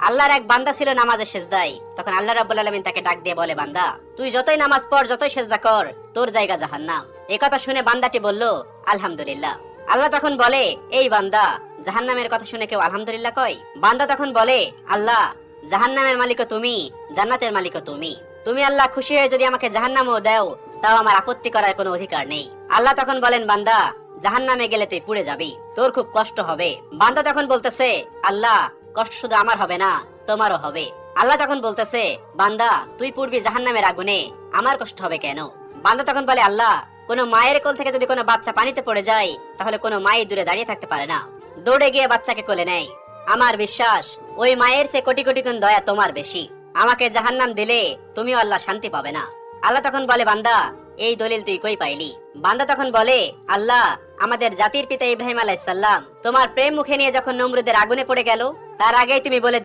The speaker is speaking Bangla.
আল্লাহর এক বান্দা ছিল নামাজের সেজদায়। তখন আল্লাহ রাব্বুল আলামিন তাকে ডাক দিয়ে বলে, বান্দা তুই যতই নামাজ পড়, যতই সেজদা কর, তোর জায়গা জাহান্নাম। এই কথা শুনে বান্দাটি বলল, আলহামদুলিল্লাহ। আল্লাহ তখন বলে, এই বান্দা, জাহান্নামের কথা শুনে কেউ আলহামদুলিল্লাহ কয়? বান্দা তখন বলে, আল্লাহ, জাহান্নামের মালিকও তুমি, জান্নাতের মালিকও তুমি। তুমি আল্লাহ খুশি হয়ে যদি আমাকে জাহান্নামও দাও, তাও আমার আপত্তি করার কোনো অধিকার নেই। আল্লাহ তখন বলেন, বান্দা, জাহান্নামে গেলে তুই পুড়ে যাবি, তোর খুব কষ্ট হবে। বান্দা তখন বলতেছে, আল্লাহ, কষ্ট শুধু আমার হবে না, তোমারও হবে। আল্লাহ তখন বলতেছে, বান্দা তুই পুড়বি জাহান্নামের আগুনে, আমার কষ্ট হবে কেন? বান্দা তখন বলে, আল্লাহ, কোনো মায়ের কোল থেকে যদি কোনো বাচ্চা পানিতে পড়ে যায়, তাহলে কোনো মাই দূরে দাঁড়িয়ে থাকতে পারে না, দৌড়ে গিয়ে বাচ্চাকে কোলে নেয়। আমার বিশ্বাস ওই মায়ের চেয়ে কোটি কোটি গুণ দয়া তোমার বেশি। আমাকে জাহান্নাম দিলে তুমিও আল্লাহ শান্তি পাবে না। আল্লাহ তখন বলে, বান্দা, এই দলিল তুই কই পাইলি? বান্দা তখন বলে, আল্লাহ, আমাদের জাতির পিতা ইব্রাহিম আলাইহিস সালাম তোমার প্রেম মুখে নিয়ে যখন নমরুদের আগুনে পড়ে গেল, তার আগেই তুমি বলে